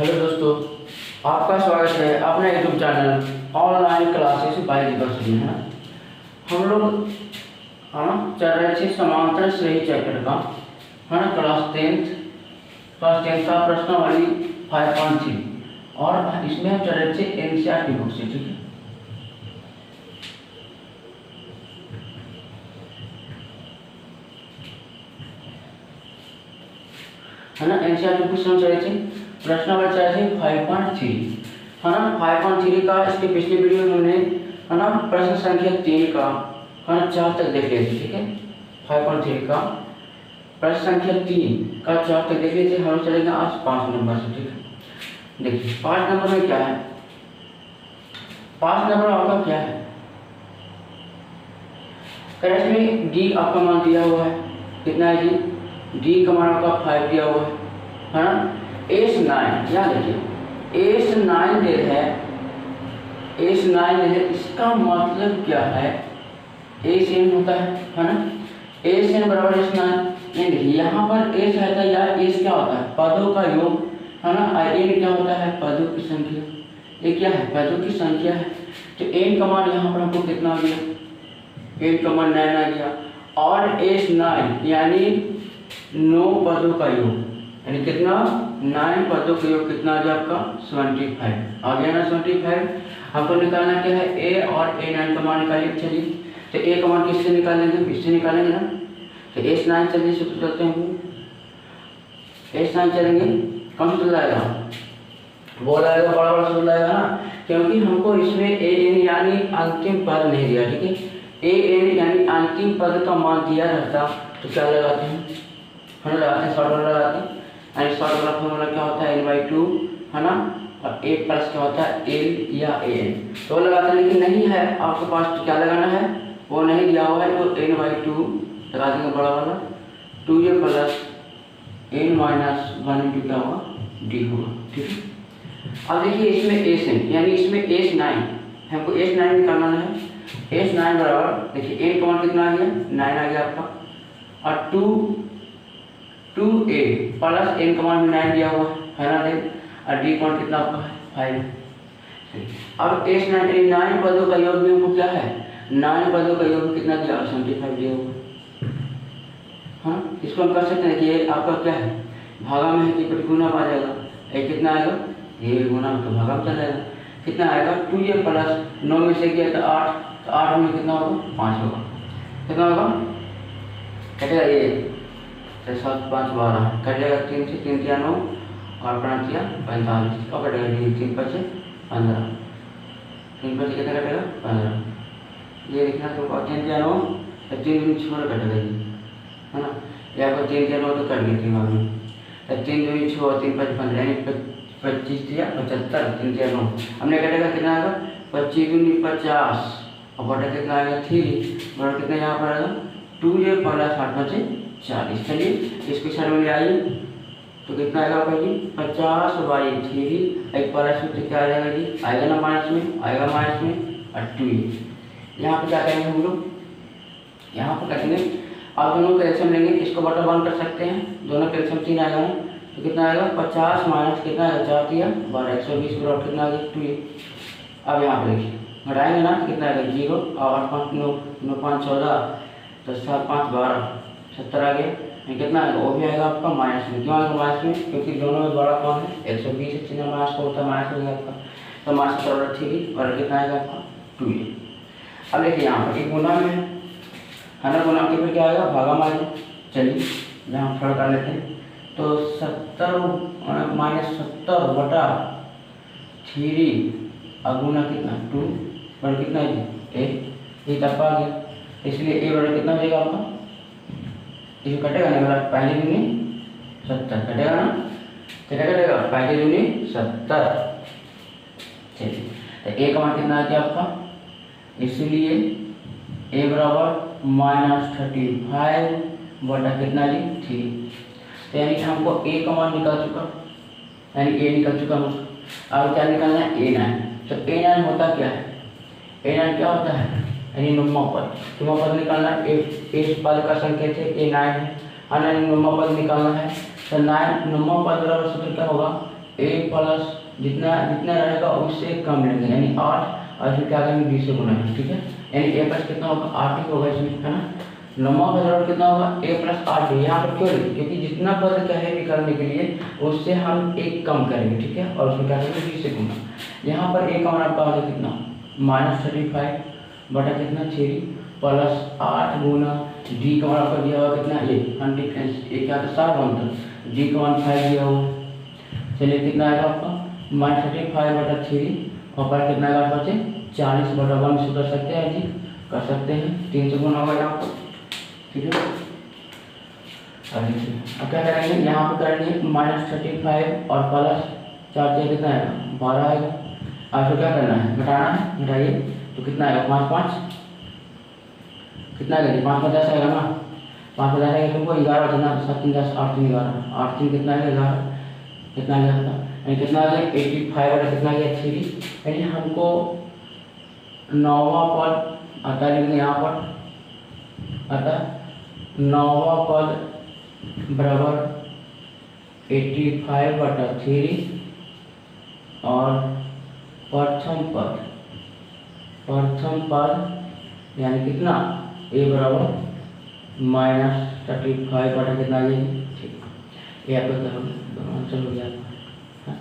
Hello दोस्तों, आपका स्वागत है अपने YouTube channel online classes by Deepak में। है हम लोग चल रहे थे समांतर श्रेणी चैप्टर का, है ना, क्लास 10 का प्रश्नावली 5.3 और इसमें हम चल रहे थे एनसीईआरटी बुक से। ठीक है ना, एनसीईआरटी बुक से हम चल रहे थे प्रश्नावली चल रहे थे 5.3, है ना। 5.3 का इसके पिछले वीडियो में हमने, है ना, प्रश्न संख्या 3 का, है ना, 4 तक देख लिए थे। ठीक है, 5.3 का प्रश्न संख्या 3 का 4 तक देख लिए थे। हम चलेंगे आज 5 नंबर से। ठीक है, देखिए 5 नंबर में क्या है। 5 नंबर आपका क्या है, इसमें डी आपका मान दिया हुआ है। कितना है जी? डी का मान आपका 5 दिया हुआ है ना। S9 यहाँ देखिए S9 दे है, S9 दे है। इसका मतलब क्या है, S होता है ना। S बराबर S9 एंड यहाँ पर S रहता है या S क्या होता है, पदों का योग, है ना। n क्या होता है, पदों की संख्या। ये क्या है, पदों की संख्या है। तो n का मान यहाँ पर हमको कितना आ गया, n का मान 9 आ गया। और S9 यानी 9 पदों का योग, यानी कितना, 9 पदों का योग कितना आ गया आपका 75 आ गया ना। 75 हमको निकालना क्या है, a और a9 का मान निकालिए। चलिए, तो a का मान किससे निकालेंगे, इससे निकालेंगे ना। तो S9 चलिए सूत्र चलते हैं, S9 चलेंगे। कौन सा सूत्र आएगा, वो आएगा, बड़ा बड़ा सूत्र आएगा ना, क्योंकि हमको इसमें an यानी अंतिम पद नहीं दिया। ठीक है, an यानी अंतिम पद का मान दिया रहता तो क्या लगाते हैं, हम लगाते हैं शॉर्ट वाला लगाते हैं। यानी शॉर्ट वाला फॉर्मूला क्या होता है, n/2, है ना, और a प्लस क्या होता है, l या an, तो लगाते हैं। लेकिन नहीं है आपके पास, तो क्या लगाना है, वो नहीं दिया हुआ है, तो n/2 लगा देंगे बड़ा वाला, 2a प्लस n-1 इंटू क्या होगा, d होगा। ठीक है, अब देखिए इसमें S यानी इसमें S9 हमको S9 निकालना है। S9 बराबर देखिए n का मान कितना आ गया, 9 आ गया आपका, और 2a प्लस n का मान 9 दिया हुआ है ना, और d का मान कितना आपका है 5। अब S9 9 पदों का योग भी हमको क्या है, 9 पदों का योग कितना दिया, 75 दिया हुआ। हाँ, इसको हम कर सकते हैं कि आपका क्या है, भागा में है कि गुना आ जाएगा। ये कितना आएगा, ये गुना तो भागा में चला जाएगा। कितना आएगा, 2a प्लस 9 में से किया तो 8, तो 8 में कितना होगा, 5 होगा। कितना होगा, कटेगा ये 7 5 12, कट जाएगा 3 से, 3 3 9 और 5 3 45, और कटेगा 3 5 15, 3 5 कितना कटेगा 15। ये लिखना तो 3 3 9 तो 3 दूनी 6 कटेगा ये, है ना। ये आपको 3 3 9 तो कर ली थी बाद में, तो 3 दूनी 6 3 5 15 यानी 25 दिया 75, 3 3 9 हमने कटेगा कितना आएगा, 25 दूनी 50 और बटा कितना आएगा 3, बटा कितना यहाँ पर आएगा 2a प्लस 8 5 40। चलिए इसके साइड में ले आइए, तो कितना आएगा आपका जी 50/3, एक प्लस में तो क्या आ जाएगा जी, आएगा ना माइनस में, आएगा माइनस में, और 2। यहाँ पर क्या करेंगे हम लोग, यहाँ पर करेंगे आप दोनों का एल्सियम लेंगे, इसको बटा 1 कर सकते हैं, दोनों का एल्सियम 3 आएगा ना, तो कितना आएगा 50 माइनस कितना आएगा 4 दिया 12, 120 बराबर कितना आ गया 2। अब यहाँ पर देखिए घटाएंगे ना, तो कितना आएगा 0 और 8 5 9 9 5 14, तो 7 5 12 70 आ गया। कितना आएगा, वो भी आएगा आपका माइनस में। क्यों आएगा माइनस में, क्योंकि दोनों में बड़ा कौन है 120 है, चिन्ह माइनस का होता है, माइनस हो गया आपका, तो माइनस का 3 और कितना आएगा आपका 2a। अब देखिए यहाँ पर एक गुना में है ना, गुना के फिर क्या आएगा, भागा में आएगा। चलिए यहाँ थोड़ा कर लेते हैं, तो 70 माइनस 70 बटा 3 और गुना कितना 2 बड़ा कितना है a, ये तब आ गया, इसलिए a बड़ा कितना हो जाएगा आपका, इसमें कटेगा नहीं, बड़ा पहले दूनी 70 कटेगा ना, कितना कटेगा पहले दूनी 70। चलिए तो a का मान कितना आ गया आपका, इसलिए a बराबर -35 बटा कितना जी 3। तो यानी कि हमको a का मान निकल चुका, यानी a निकल चुका मुझको। अब क्या निकालना है, a9। तो a9 होता क्या है, a9 क्या होता है, यानी नुम्मा पद। नुम्मा पद निकालना है, इस पद का संकेत है a9 है, नुम्मा पद निकालना है। तो 9 नुम्मा पद बराबर सूत्र क्या होगा, ए प्लस जितना जितना रहेगा उससे कम लेंगे, यानी 8 और फिर क्या करेंगे डी से गुना, ठीक है। यानी ए प्लस कितना होगा 8 ही होगा इसमें, है ना। नंबर का जरूरत कितना होगा ए प्लस 8 यहाँ पर क्यों लिखे, क्योंकि जितना पद क्या है निकालने के लिए उससे हम एक कम करेंगे, ठीक है, और उसमें क्या करेंगे डी से गुना। यहाँ पर ए का मान आपका होगा कितना -35 बटा कितना 3 प्लस 8 गुना डी का मान आपका दिया हुआ कितना ये 100 ये क्या था 7 डी का मान 5 दिया हुआ। चलिए कितना आएगा आपका -35 बटा 3 और पर कितना आएगा आपका 40 बटा 1 से कर सकते हैं जी, कर सकते हैं 3 से गुना होगा यहाँ पर, ठीक है। अब क्या करेंगे यहाँ पर करेंगे -35 और प्लस 4 से कितना आएगा 12 आएगा। अब तो क्या करना है घटाना है, घटाइए तो कितना आएगा 5 कितना आएगा 5 10 आएगा ना, 5 10 आएगा तुमको 11 देना, 7 3 10 8 3 11 8 3 कितना आएगा 11 कितना आ गया आपका, यानी कितना आ गया 85 बटा कितना आ गया 3, यानी हमको 9वां पद आता है, लेकिन यहाँ पर आता 9वां पद बराबर 85 बटा 3 और प्रथम पद यानी कितना ए बराबर -35 बटा कितना आ गया, ठीक है। आपका क्या होगा दोनों आंसर हो गया आपका,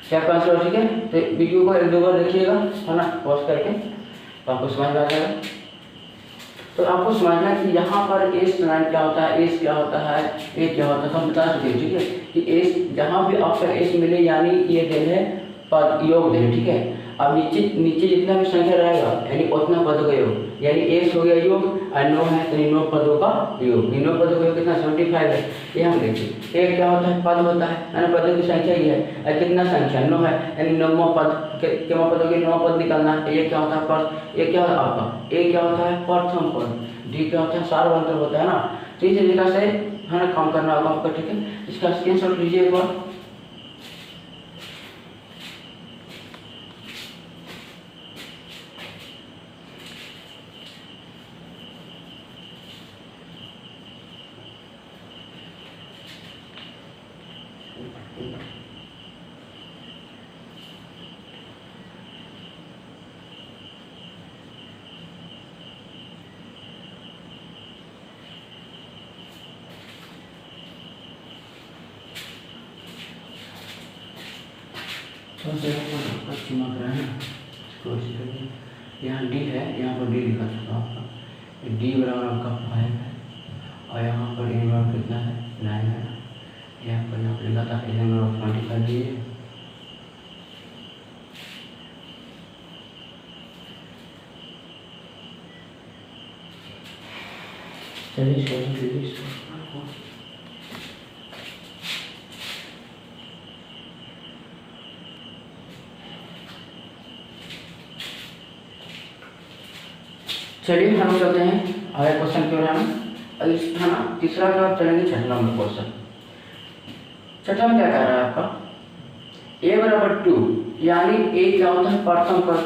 क्या आपका आंसर हो, ठीक है। तो वीडियो को 1-2 बार देखिएगा, है ना, पॉज करके, तो आपको समझ में आ जाएगा। तो आपको समझना है कि यहाँ पर एस नाइन क्या होता है, एस क्या होता है, ए क्या होता है, तो हम बता सकते हैं, ठीक है, कि एस जहाँ भी आपका एस मिले यानी ये देन है पद योग देन, ठीक है। अब नीचे जितना भी संख्या रहेगा यानी उतना पदों का योग, यानी एस हो गया योग और 9 है तो 9 पदों का योग, 9 पदों का योग कितना 75 है। ये हम देखिए एक क्या होता है पद होता है ना, पदों की संख्या ये है और कितना संख्या 9 है, यानी 9वां पद क्या पदों के 9 पद निकालना है। ये क्या होता है पद, ये क्या होता है आपका ए क्या होता है प्रथम पद, डी क्या होता है सार्वंतर होता है ना। तो इस तरीके से है ना काम करना होगा आपका, ठीक है। इसका स्क्रीनशॉट लीजिए एक बार। चिमक रहा है कोशिश करिए। यहाँ डी है, यहाँ पर डी लिखा था आपका, डी बराबर आपका 5 है और यहाँ पर ए बराबर कितना है 9 है। यहाँ पर लिखा था ए बराबर 25 दिए। चलिए चलिए हम चलते हैं आगे क्वेश्चन क्यों है ना, इस था ना तीसरा का चलेंगे छठा नंबर क्वेश्चन। छठा में क्या कह रहा है आपका ए बराबर 2, यानी ए क्या होता है प्रथम पद,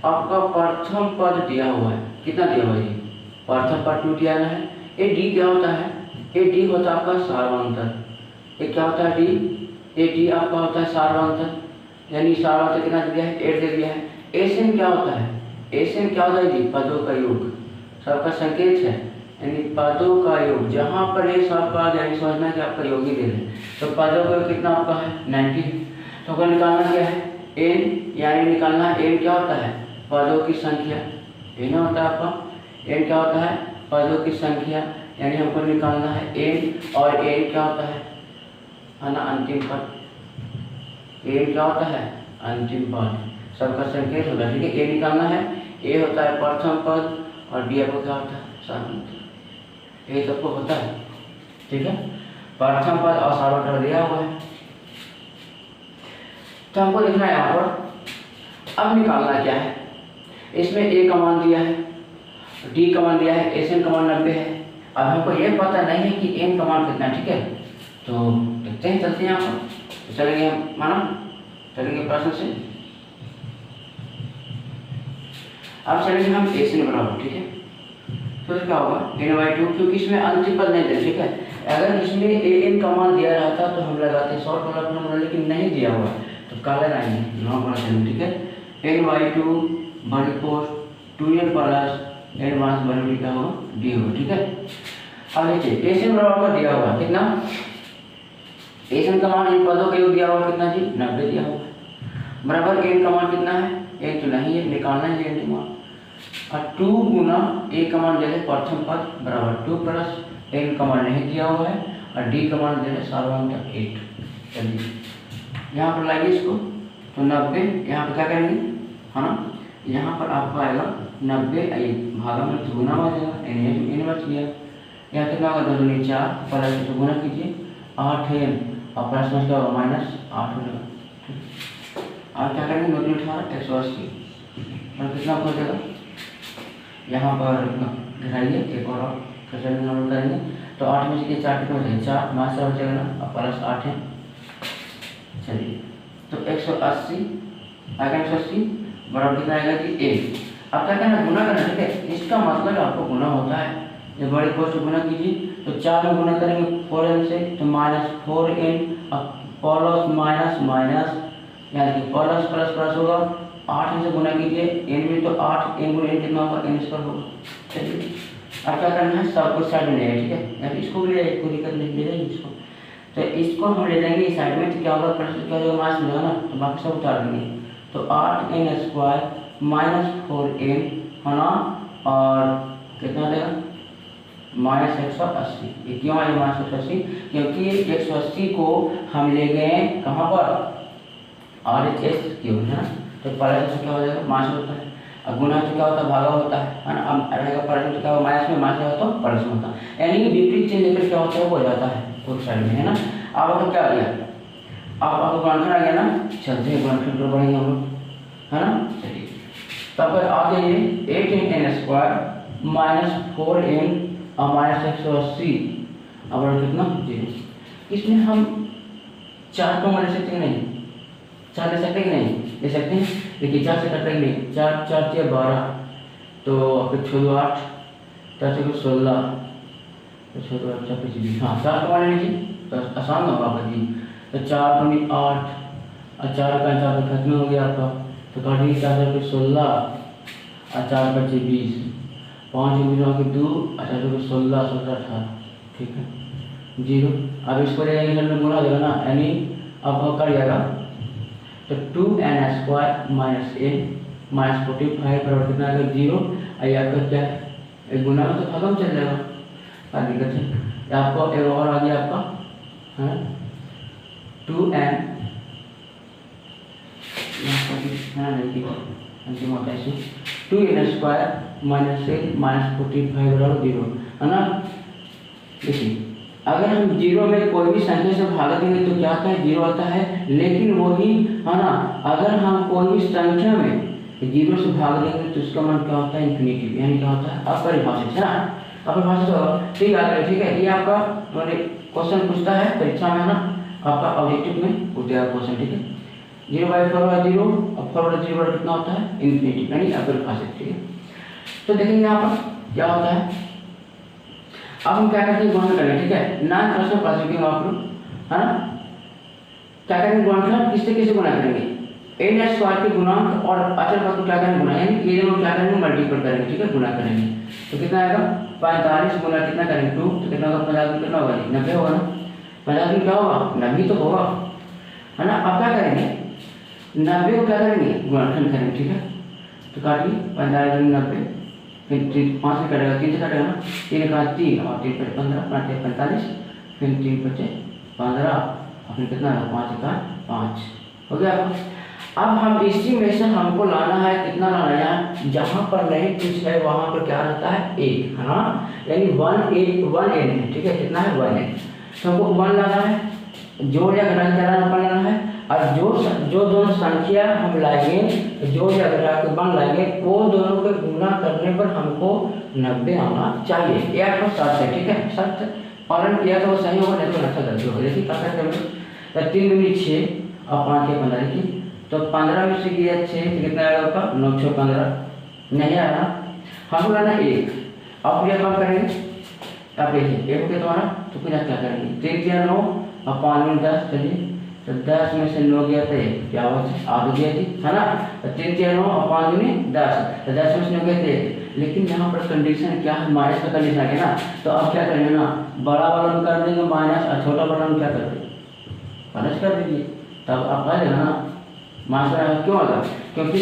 आपका प्रथम पद दिया हुआ है, कितना दिया हुआ है प्रथम पद 2 दिया है। ए डी क्या होता है, ए डी होता है आपका सार्वंतर, ए क्या होता है डी, ए डी आपका होता है सार्वंतर, यानी सार्वंतर कितना दिया है 8 दे दिया है। एसएन क्या होता है, एसएन क्या होता है जी पदों का योग, सबका संकेत है यानी पदों का योग, जहाँ पर ये सब पद यानी समझना कि आपका योग ही दे रहे तो पदों का योग कितना आपका है 90। तो अगर निकालना क्या है एन, यानी निकालना एन क्या होता है पदों की संख्या, एन होता है आपका एन क्या होता है पदों की संख्या, यानी हमको निकालना है एन और एन क्या होता है ना अंतिम पद, एन क्या होता है अंतिम पद, सबका संकेत होता है, ठीक है। ए निकालना है, ए होता है प्रथम पद और डी आपको क्या होता है सार्वंतर, ये सबको होता है, ठीक है। प्रथम पद और सार्वंतर दिया हुआ है, तो हमको देखना है यहाँ पर अब निकालना क्या है। इसमें ए का मान दिया है, डी का मान दिया है, एस एन का मान 90 है। अब हमको ये पता नहीं है कि एन का मान कितना है, ठीक है। तो देखते हैं चलते हैं यहाँ पर, चलेंगे हम माना चलेंगे प्रश्न से। अब चलेंगे हम एस एन बराबर, ठीक है। तो क्या होगा n/2, क्योंकि इसमें अंतिम पद नहीं दिया, ठीक है। अगर इसमें an का मान दिया रहता तो हम लगाते शॉर्ट वाला फॉर्मूला, लेकिन नहीं दिया हुआ तो क्या लगाएंगे नॉर्मल वाला चलेंगे, ठीक है। n/2 बड़ी पोस्ट 2n प्लस n मास बराबर क्या होगा d होगा, ठीक है। अब देखिए एसएन बराबर दिया हुआ कितना, एसएन का मान इन पदों का योग दिया हुआ कितना जी 90 दिया हुआ, बराबर एन का मान कितना है, एक तो नहीं है, निकालना है एन का मान, और 2 गुना ए का मान दे प्रथम पद बराबर 2 प्लस एन का मान नहीं दिया हुआ है और डी का मान दे सार्वधातुक 8। चलिए यहाँ पर लाइए इसको, तो 90 यहाँ पर क्या करेंगे, है ना, यहाँ पर आपको आएगा 90 भागा में तो गुना हो जाएगा, एन बच गया। यहाँ कितना होगा 2 दूनी 4 प्लस तो गुना कीजिए 8 है और प्लस में क्या होगा -8 हो जाएगा। और क्या करेंगे 2 दूनी 18 180 और कितना हो जाएगा, यहाँ पर घटाइए एक और क्वेश्चन नंबर करेंगे, तो 8 में से 4 कितना हो जाएगा 4 मास हो जाएगा ना और प्लस 8 है। चलिए तो 180 आएगा, 180 बराबर कितना आएगा जी 1। अब क्या करना गुना करना, ठीक है। इसका मतलब आपको गुना होता है, जब बड़ी पोस्ट गुना कीजिए तो 4 में गुना करेंगे 4n से तो -4n प्लस माइनस माइनस, यानी कि प्लस प्लस प्लस होगा, 8 से गुना कीजिए n में तो 8 n गुना n कितना होगा n स्क्वायर होगा। चलिए अब क्या करना है सब कुछ साइड में ले आए, ठीक है, या फिर इसको भी ले आए, कोई दिक्कत नहीं, ले जाइए इसको, तो इसको हम ले जाएंगे इस साइड में, तो क्या होगा प्लस क्या होगा मास मिलेगा ना, तो बाकी सब उतार देंगे, तो 8n स्क्वायर -4n है ना, और कितना देगा -180। ये क्यों आया -180, क्योंकि 180 को हम ले गए कहाँ पर RHS क्यों है ना, तो प्लस से क्या हो जाएगा माइनस होता है, और गुना से क्या होता है भागा होता है ना, अब रहेगा प्लस में क्या होगा माइनस में माइनस होता है प्लस में होता है, यानी कि विपरीत चिन्ह लेकर क्या होता है वो हो जाता है उस साइड में, है ना। अब आपको क्या आ गया, अब आपको गुणनखंड आ गया ना, चलते हैं गुणनखंड पर बढ़ेंगे हम लोग, है ना। चलिए तब पर आ जाइए 18n स्क्वायर -4n और -180 अब कितना 0। इसमें हम 4 को ले सकते हैं नहीं, 4 ले सकते हैं नहीं, ले सकते हैं, देखिए 4 से कटेंगे 4 4 से 12 तो फिर 6 8 4 से 16 तो 6 8 4 25, हाँ 4 को मान लीजिए तो आसान होगा आपका जी, तो 4 दूनी 8 और 4 का 4 खत्म हो गया आपका, तो काटिए 4 से 16 और 4 बचे 20, 5 गुना के 2 और 4 से 16 17 18, ठीक है 0। अब इसको ले जाएंगे में गुना हो जाएगा ना, यानी अब कर जाएगा तो 2n स्क्वायर -n -45 बराबर कितना आएगा 0, और आपका क्या है गुना में तो खत्म चल जाएगा, क्या दिक्कत है। आपको एक और आ गया आपका है 2n अंतिम होता है 2n स्क्वायर -n -45 बराबर 0, है ना। देखिए अगर हम 0 में कोई भी संख्या से भाग देंगे तो क्या आता है 0 आता है, लेकिन वही है ना अगर हम कोई भी संख्या में 0 से भाग देंगे तो उसका मान क्या होता है इन्फिनिटी, यानी क्या होता है अपरिभाषित, है ना, अपरिभाषित होगा। ठीक है ठीक है, ये आपका क्वेश्चन पूछता है परीक्षा में, है ना, आपका ऑब्जेक्टिव में पूछ दिया क्वेश्चन, ठीक है। 0/4 और 4/0 कितना होता है इन्फिनिटी, यानी अपरिभाषित, ठीक है। तो देखेंगे यहाँ पर क्या होता है, अब हम क्या करते हैं गुणन करेंगे, ठीक है, ना प्रश्न पढ़ चुके हो आप लोग, है ना। क्या करेंगे गुणनखंड किससे किसे गुणा करेंगे, n स्क्वायर के गुणांक और अचर पद को क्या करेंगे गुणा, यानी ये दोनों क्या करेंगे मल्टीपल करेंगे, ठीक है, गुणा करेंगे, तो कितना आएगा 45 गुना कितना करेंगे 2, तो कितना होगा 50 कितना होगा 90 होगा ना, 50 क्या होगा 90 तो होगा, है ना। अब क्या करेंगे 90 को क्या करेंगे गुणनखंड करेंगे, ठीक है, तो काटिए 45 90 फिर 5 से कटेगा 3 से कटेगा ना, 3 का 3 और 3 पर 15 45, फिर 3 बचे 15 और फिर कितना है 5 का 5 हो गया। अब हम इसी में से हमको लाना है कितना लाना है, जहाँ पर नहीं कुछ है वहाँ पर क्या रहता है 1, है ना, यानी 1n है, ठीक है, कितना है 1n, तो हमको 1 लाना है, जोड़ या घटा के लाना है, और जो दोनों संख्या हम लाएंगे जोड़ या घटा के 1 लाएंगे वो दोनों को गुना करने पर हमको 90 आना चाहिए, ये आपका शर्त है, ठीक है, शर्त पालन किया तो वो सही होगा, नहीं तो अच्छा गलती होगा। देखिए क्या करते हैं 3 दूनी 6 और 5 के 15 की, तो 15 में से किया 6 तो कितना आएगा आपका 9 6 15 नहीं आया, हमको लाना 1, अब क्रिया कब करेंगे, अब देखिए एक के द्वारा तो क्रिया क्या करेंगे, 3 3 9 और 5 में 10, चलिए तो 10 में से 9 गया तो क्या हुआ, आगे गया थी, है ना। तो 3 3 9 और 5 में 10, तो 10 में से 9 गया तो, लेकिन यहाँ पर कंडीशन क्या है, माइनस का कंडीशन है ना। तो अब क्या करेंगे ना, बड़ा वाला में कर देंगे माइनस और छोटा वाला में क्या कर देंगे, प्लस कर दीजिए, तब आप आ जाएगा ना माइनस। क्यों आएगा, क्योंकि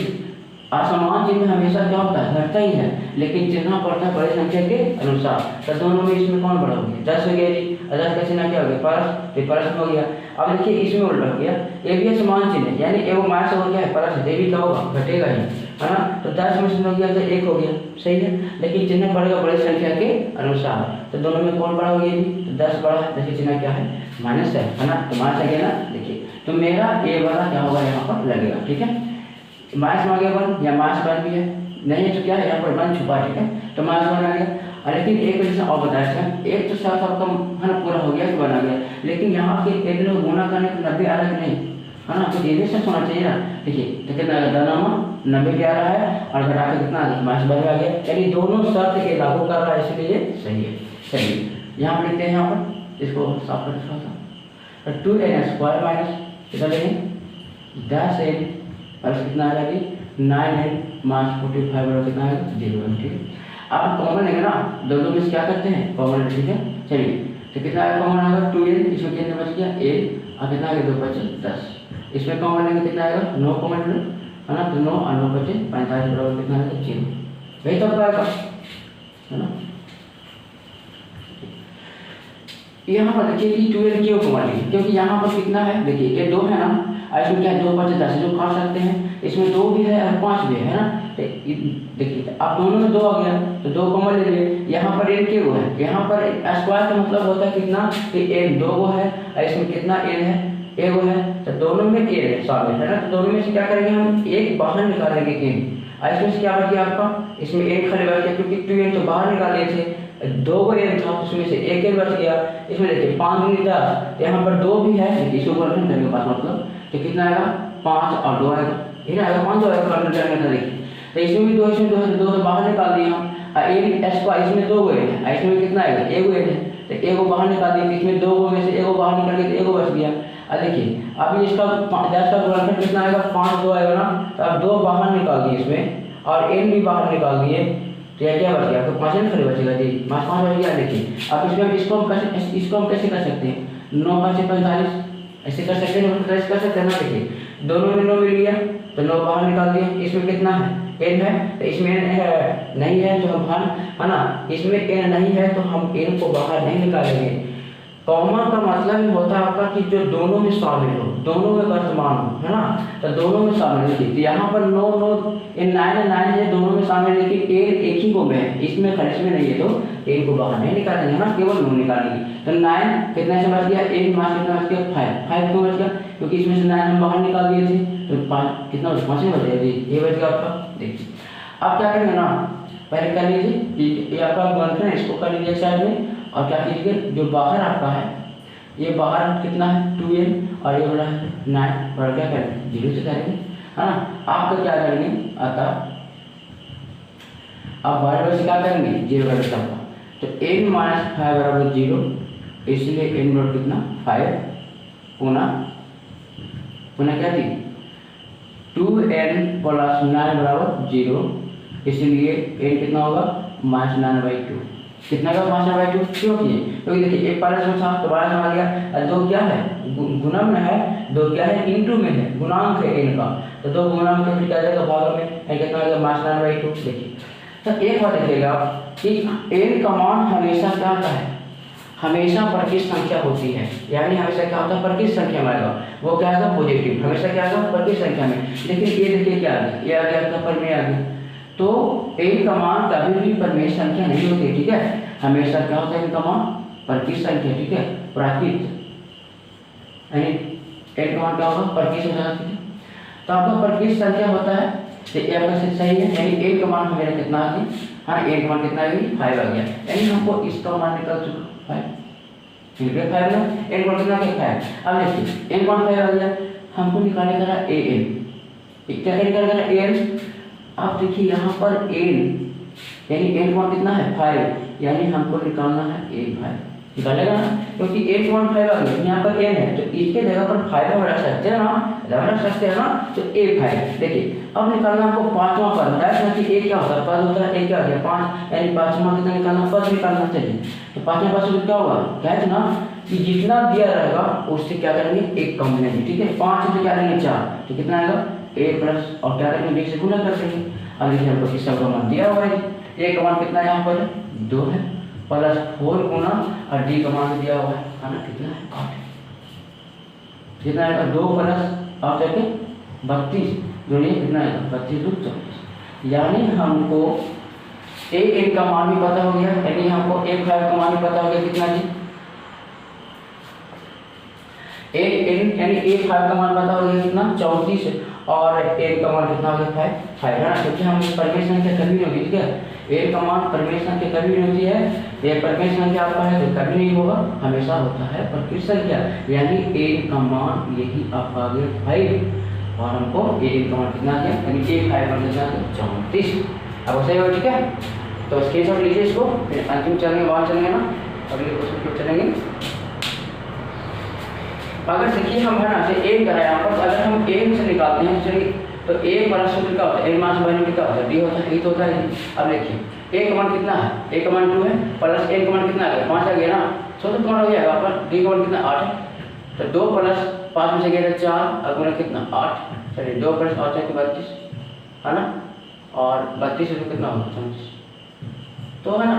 असमान चिन्ह हमेशा क्या होता है, घटता ही है, लेकिन चिन्ह पड़ता है बड़ी संख्या के अनुसार। तो दोनों में इसमें कौन बड़ा हो गया, 10 हो गया जी, 10 का चिन्ह क्या हो गया, प्लस, तो प्लस हो गया। अब देखिए इसमें उल्टा हो गया, ये भी समान चिन्ह है, यानी एगो माइनस हो गया है, प्लस ये भी क्या होगा, घटेगा ही, है ना। तो 10 में से हो गया तो 1 हो गया, सही है, लेकिन चिन्ह बढ़ेगा बड़ी संख्या के अनुसार। तो दोनों में कौन बड़ा हो गया जी, तो 10 बड़ा है, देखिए चिन्ह क्या है, माइनस है ना, तो माइनस आ गया ना। देखिए तो मेरा ए वाला क्या होगा, यहाँ पर लगेगा, ठीक है। माइनस में आ गया 1 या माइनस 1 भी है, नहीं तो क्या है यहाँ पर 1 छुपा, ठीक है, तो माइनस 1 आ गया। लेकिन एक वजह और बताया था, एक तो साथ आपका है ना पूरा हो गया तो बना गया, लेकिन यहाँ के एक लोग गुना करने को 90 आ रहा है नहीं, है ना, तो ये सब होना चाहिए ना। देखिए तो कितना आ गया, 90 आ रहा है, और अगर आके कितना आ गया, माइनस 12 आ गया, यानी दोनों शर्त के लागू कर रहा है, इसलिए सही है। चलिए यहाँ पर लिखते हैं, यहाँ पर इसको साफ कर थोड़ा सा, 2n² माइनस कितना लेंगे 10n और कितना आ जाएगी 9n माइनस 45 और कितना है 0, ठीक है। आप कॉमन लेंगे ना, दोनों में क्या करते हैं, कॉमन, ठीक है। चलिए तो कितना आएगा, कॉमन आएगा 2n, इसमें कितने बच गया a, और कितना आएगा 2 बचे 10, इसमें कॉमन लेंगे कितना आएगा 9 कॉमन लो, है ना, तो 9 और 9 बचे 45 बराबर कितना आएगा 0, वही तो आएगा, है ना। यहाँ पर देखिए कि 2n क्यों कॉमन ली, क्योंकि यहाँ पर कितना है, देखिए ये 2 है ना, इसमें क्या 2 बचे 10 जो काट सकते हैं, इसमें 2 भी है और 5 भी है ना। तो देखिए अब दोनों में 2 आ गया तो 2 कॉमन ले लिए, यहाँ पर n के वो है, यहाँ पर स्क्वायर का मतलब होता है कितना, कि n 2 वो है और इसमें कितना n है, एक है, तो दोनों में n है शामिल, है ना। तो दोनों में से क्या करेंगे हम, एक बाहर निकालेंगे n, और इसमें से क्या बच गया आपका, इसमें n खाली बच गया, क्योंकि 2n तो बाहर निकाले थे, 2 को n था, उसमें से एक n बच गया। इसमें देखिए 5 दूनी 10, यहाँ पर 2 भी है, देखिए इसको वर्णन करने के पास मतलब तो कितना आएगा 5 और 2 आएगा, ये आएगा 5 जो आएगा वर्णन करने का। देखिए तो इसमें भी 2, इसमें 2 है, 2 तो बाहर निकाल दिए हम, और इसमें 2 है, इसमें कितना आएगा, 1 है, तो 1 बाहर निकाल दिए, इसमें 2 में से 1 बाहर निकाल के 1 बच गया। अब देखिए अब इसका 10 का गुणनफल कितना आएगा, 5 2 आएगा ना, तो अब 2 बाहर निकाल दिए इसमें, और n भी बाहर निकाल दिए, तो यह क्या बच गया, आपको 5 खाली बचेगा जी, 5 बच गया। देखिए अब इसको हम कैसे कर सकते हैं, 9 5 से 45 ऐसे कर सकते हैं, 45 कर सकते हैं ना। देखिए दोनों में 9 मिल गया तो 9 बाहर निकाल दिए, इसमें कितना है n है, तो इसमें n है नहीं है तो हम बाहर, है ना, इसमें n नहीं है तो हम n को बाहर नहीं निकालेंगे। कॉमन का मतलब ही होता है आपका कि जो दोनों में शामिल हो, दोनों में वर्तमान हो, है ना, तो दोनों में शामिल है। तो यहाँ पर 9 9 9 है, दोनों में शामिल, लेकिन n एक ही को में है, इसमें खर्च में नहीं है, तो n को बाहर नहीं निकालेंगे, है ना, केवल 9 निकालेंगे। तो 9 कितने से बच गया, n मास कितना बच गया 5 क्यों बच गया, क्योंकि इसमें से 9 हम बाहर निकाल दिए थे, तो 5 कितना 5 में बच गया, ये बच गया आपका। देखिए अब क्या करेंगे ना, पहले कर लीजिए ये आपका गुणनफल है, इसको कर लीजिए साइड में, और क्या कीजिए जो बाहर आपका है, ये बाहर कितना है 2n और ये बड़ा है 9, और क्या करेंगे 0 से करेंगे, है ना। आपका क्या करेंगे आता, आप बार से क्या करेंगे 0 का सबका, तो n - 5 बराबर 0, इसलिए n नोट कितना 5 पुनः क्या थी 2n + 9 बराबर 0, इसलिए n कितना होगा -9/2, कितना का 5/2 क्यों किए, क्योंकि देखिए एक पारस में था तो बारह में आ गया, और 2 क्या है गुणन में है, 2 क्या है इनटू में है, गुणांक है n का, तो 2 गुणांक फिर क्या जाएगा भाग में, n कितना आ गया -9/2। देखिए तो एक बात देखिएगा कि n का मान हमेशा क्या होता है, हमेशा प्रतिशत संख्या होती है, यानी हमेशा क्या होता है प्रतिशत संख्या में आएगा, वो क्या आएगा पॉजिटिव, हमेशा क्या आएगा प्रतिशत संख्या में। लेकिन ये देखिए क्या आ गया, ये आ गया आपका परमेय आ गया, तो n का मान कभी भी परमेय संख्या नहीं होती, ठीक है, हमेशा क्या होता है n का मान प्रतिशत संख्या, ठीक है, प्राकृत, यानी n का मान क्या होगा प्रतिशत संख्या, ठीक है। तो आपका प्रतिशत संख्या होता है, तो ये आपका सही है, यानी n का मान हमें कितना आ गया, हाँ n का मान कितना आ गया 5 आ गया, यानी हमको इसका मान निकल चुका 5, फिर भी 5 ना, n का कितना क्या 5। अब देखिए n का मान 5 आ गया, हमको निकालने का an, क्या निकालना है an। अब देखिए यहाँ पर n यानी एन कमान कितना है 5, यानी हमको निकालना है A5, निकालेगा ना, क्योंकि 8.5 आ गया, यहाँ पर n है तो इसके जगह पर 5 हम रख सकते हैं ना, 11 रख सकते हैं ना, तो A5। देखिए अब निकालना हमको पांचवा पद, बताया था कि A क्या होता है, पद होता है, A क्या हो गया 5, यानी पांचवा कितना निकालना, पद निकालना चाहिए। तो पांचवा पद से क्या होगा, कहते ना कि जितना दिया रहेगा उससे क्या करेंगे एक कम लेंगे, ठीक है। 5 से क्या लेंगे 4, तो कितना आएगा A प्लस और क्या करेंगे B से गुना कर देंगे। अब देखिए हमको किसका का मान दिया हुआ है, A का मान कितना है यहाँ पर 2 है, प्लस 4 गुना और D का मान दिया हुआ है ना, कितना है 8, कितना आएगा 2 प्लस 8 है 32, जोड़िए कितना आएगा 32 2 24, यानी हमको A का मान भी पता हो गया, यानी हमको A5 का मान भी पता हो गया कितना जी, यानी A5 का मान पता हो गया कितना 34, और A का मान कितना हो गया 5 है ना, क्योंकि हम परिमेय संख्या कभी नहीं होगी, ठीक है। A का मान परिमेय संख्या कभी नहीं होती है, ये परिमेय संख्या आपका है तो कभी नहीं होगा, हमेशा होता है परिमेय संख्या, यानी A का मान यही आपका आ गया 5, और हमको A का मान कितना गया, यानी A5 का कितना 34। अब सही हो, ठीक है। तो स्क्रीनशॉट लीजिए इसको, फिर अंतिम चलेंगे, वहाँ चलेंगे ना, अगले क्वेश्चन पे चलेंगे। अगर देखिए हम है ना A का है यहाँ पर, अगर हम A से निकालते हैं चलिए, तो A बड़ा सूत्र क्या होता है, A मास माइनस क्या होता है, D होता है, ये तो होता है। अब देखिए A का मान कितना है, A का मान 2 है, प्लस A का मान कितना है 5 आ गया ना, तो कौन हो जाएगा पर D का मान कितना 8 है, तो 2 प्लस 5 में से गया 4, अब कितना 8, चलिए 2 प्लस 8 है 32 है ना, और 32 से कितना होगा 34, तो है ना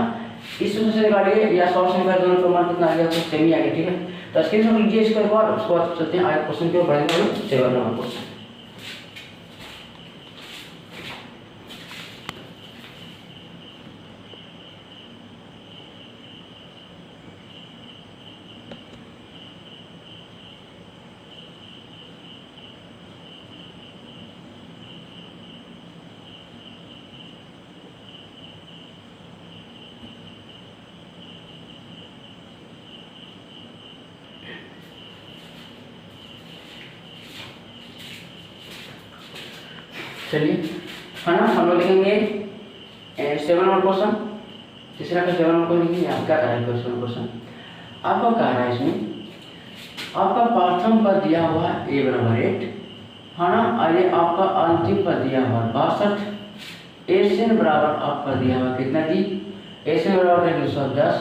इस सूत्र से निकालिए या सॉल्व से निकालिए, दोनों का मान कितना आ गया तो सेम ही आ गया, ठीक है। तो स्क्रीनशॉट लीजिए इसको एक बार, उसके बाद चलते हैं आगे क्वेश्चन की ओर बढ़ेंगे, 7 नंबर क्वेश्चन। चलिए है ना, हम लोग लिखेंगे 7 नंबर क्वेश्चन, तीसरा का 7 नंबर क्वेश्चन लिखिए। क्या कह रहा है क्वेश्चन, आपका कह रहा है इसमें आपका प्रथम पद दिया हुआ है A बराबर 8 है ना, और ये आपका अंतिम पद दिया हुआ है 62, ACN बराबर आपका दिया हुआ कितना डी, ACN बराबर 210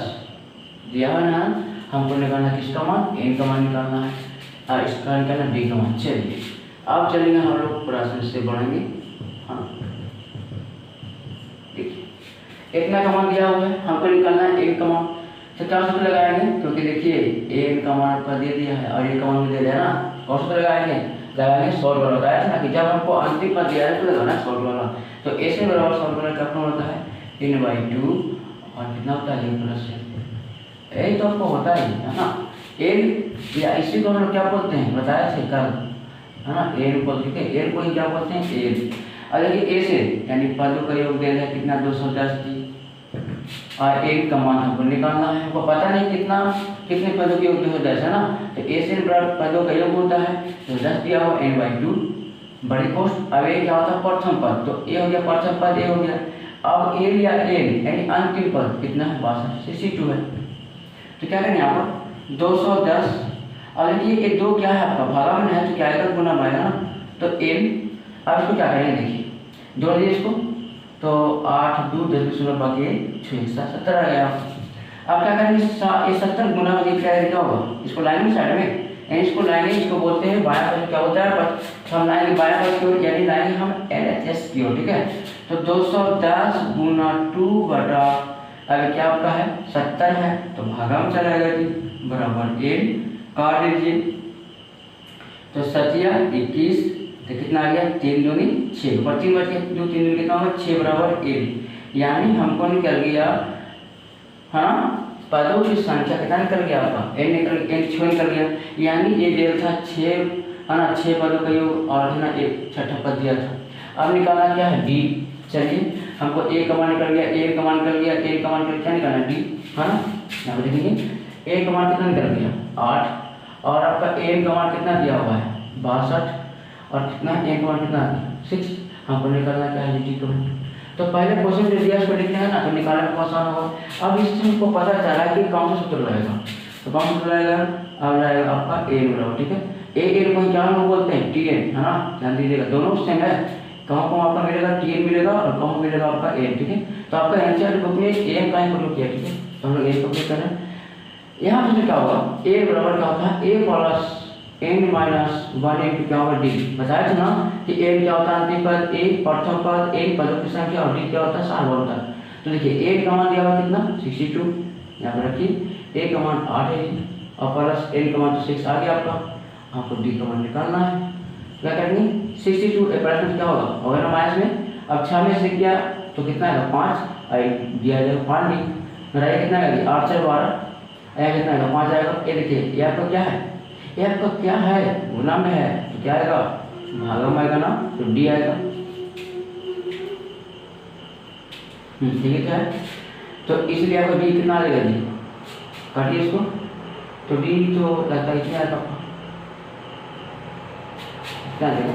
दिया हुआ ना, हमको निकालना किसका मान, N का मान निकालना है, और इसका निकालना D का मान। चलिए अब चलेंगे हम लोग प्रश्न से बढ़ेंगे। हाँ देखिए इतना का मान दिया हुआ है, हमको निकालना है A का मान, तो क्या सूत्र लगाएंगे, क्योंकि देखिए A का मान आपका दे दिया है और A का मान भी दे दिया ना, कौन सूत्र लगाएंगे सॉल्व वाला, बताया था ना कि जब हमको अंतिम पद दिया है तो लगाना सॉल्व वाला। तो A से बराबर सॉल्व करने का क्या होता है n/2, और कितना होता है n प्लस n, यही तो आपको होता है ना, n या इसी को हम लोग क्या बोलते हैं बताया थे कल है ना, n को ठीक है, n को ही क्या बोलते हैं n। और देखिए A से यानी पदों का योग दे रहे कितना 210 डी, और A का मान हमको निकालना है, हमको पता नहीं कितने पदों के योग होता है ना, तो A से बराबर पदों का योग होता है तो 10 दिया हुआ n/2 बड़ी कोष्ठ। अब A क्या होता है प्रथम पद, तो A हो गया प्रथम पद, A हो गया। अब A या n यानी अंतिम पद कितना है 62 C2 है, तो क्या करेंगे यहाँ पर 210, और देखिए ये 2 क्या है आपका भागा में है तो क्या आएगा गुना में आएगा ना, तो n। अब इसको क्या करेंगे देखिए जोड़ दीजिए इसको, तो 8 2 10 16 बाकी 6 70 आ गया। अब क्या करेंगे ये 70 गुना में क्या होगा, इसको लाएंगे साइड में, यानी इसको लाएंगे, इसको बोलते हैं बायां पक्ष, क्या होता है तो हम लाएंगे बायां पक्ष की ओर, यानी लाएंगे हम LHS की ओर, ठीक है। तो 210 गुना 2 बटा अब क्या आपका है 70 है, तो भागा में चला जाएगा जी बराबर n, काट दीजिए तो 7 या 21, तो कितना आ गया 3 दूनी 6, ऊपर 3 बच गया, 2 3 दूनी कितना होगा 6 बराबर n, यानी हमको निकल गया हाँ पदों की संख्या कितना निकल गया आपका n निकल गया, यानी ये दिया था 6 है ना, 6 पदों का योग और है ना एक छठा पद दिया था। अब निकालना क्या है d, चलिए हमको A का मान निकल गया, A का मान निकल गया, A का मान निकल क्या निकालना D है ना, यहाँ पे देखेंगे A का मान कितना निकल गया 8, और आपका A का मान कितना दिया हुआ है 62, और कितना A का मान कितना 6, हमको निकालना क्या है D का मान। तो पहले क्वेश्चन जो दिया उसको लिखना है ना, तो निकालने में आसान होगा। अब इससे हमको पता चला है कि कौन सा सूत्र रहेगा, तो कौन सा सूत्र रहेगा, अब रहेगा आपका ए बराबर, ठीक है। ए को क्या हम बोलते हैं, टी एन, है ना, ध्यान दीजिएगा, दोनों सेम है। कहाँ कहाँ आपका मिलेगा, टी एन मिलेगा और कहाँ मिलेगा आपका ए, ठीक है। तो आपका आंसर बुक में ए का ही किया, ठीक है, तो हम लोग ए को क्लिक करें। यहाँ पर क्या होगा, ए बराबर क्या होता है, ए प्लस n माइनस 1 इंटू क्या होगा डी। बताया था ना कि n क्या होता है, अंतिम पद a, प्रथम पद n पदों की संख्या, और d क्या होता है, सार्वभौमिक। तो देखिए a का मान दिया हुआ कितना 62, यहाँ पर रखिए a का मान 8 है और प्लस n का मान तो 6 आ गया आपका। आपको d का मान निकालना है, क्या करनी 62 प्रश्न क्या होगा, होगा ना माइनस में। अब 6 में से किया तो कितना आएगा 5, दिया जाएगा 5 डी, मेरा कितना आएगा 8 से 12, आया कितना आएगा 5 आएगा। ये देखिए ये आपका क्या है, ये आपका क्या है, गुना में है, तो क्या आएगा भागा में आएगा ना, तो डी आएगा। ठीक है, क्या है, तो इसलिए आपका डी कितना आएगा जी, काटिए इसको, तो डी तो लगता है इतना आएगा, क्या आएगा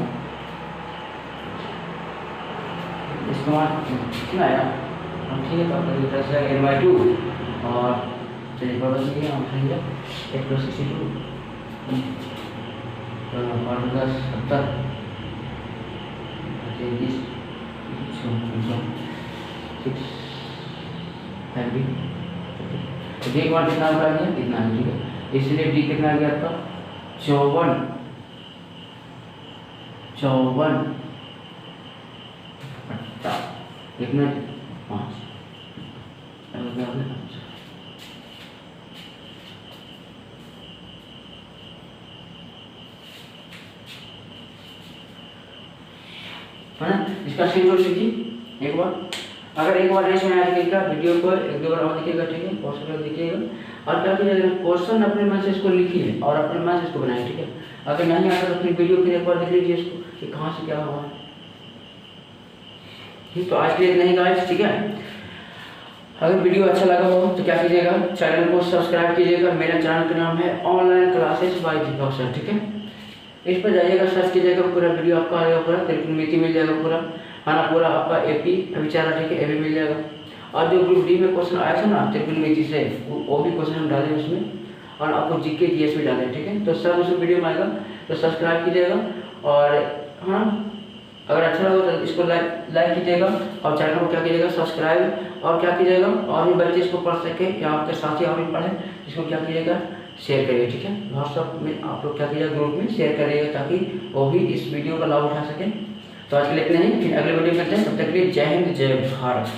इसका मान कितना आएगा, ठीक है। तो आपका तरह से n/2 और चलिए बड़ा से हम कहेंगे 1 + 62 और 10 70 30 6 30। तो डी का मान कितना आ गया, कितना है, ठीक है। इसलिए डी कितना आ गया आपका 54 कितना 5 है ना। इसका स्क्रीनशॉट लीजिए एक बार, अगर एक बार रेस में आ जाएगा वीडियो को एक दो बार और देखिएगा, ठीक है, पॉज करके देखिएगा और क्या कीजिएगा, क्वेश्चन अपने मन से इसको लिखिए और अपने मन से इसको बनाइए, ठीक है। अगर नहीं आता तो फिर वीडियो फिर एक बार देख लीजिए इसको कि कहाँ से क्या हुआ, ठीक। तो आज के लिए नहीं गाइस, ठीक है। अगर वीडियो अच्छा लगा हो तो क्या कीजिएगा, चैनल को सब्सक्राइब कीजिएगा। मेरा चैनल का नाम है online classes by Deepak sir, ठीक है। इस पर जाइएगा, सर्च कीजिएगा, पूरा वीडियो आपका आएगा, पूरा त्रिकोणमिति मिल जाएगा, पूरा है ना, पूरा आपका एपी विचारा, ठीक है, एपी मिल जाएगा। और जो ग्रुप डी में क्वेश्चन आया था ना त्रिकोणमिति से, वो भी क्वेश्चन हम डालें उसमें, और आपको जीके जीएस भी डालें, ठीक है। तो सब उस वीडियो में आएगा, तो सब्सक्राइब कीजिएगा और हाँ अगर अच्छा लगा तो इसको लाइक कीजिएगा और चैनल को क्या कीजिएगा सब्सक्राइब, और क्या कीजिएगा और भी बच्चे इसको पढ़ सके या आपके साथी और भी पढ़े, इसको क्या कीजिएगा शेयर करिए, ठीक है। व्हाट्सएप में आप लोग क्या कीजिएगा ग्रुप में शेयर करिएगा ताकि वो भी इस वीडियो का लाभ उठा सकें। तो आज के लिए इतना ही, फिर अगले वीडियो में मिलते हैं, तब तक के लिए जय हिंद जय भारत।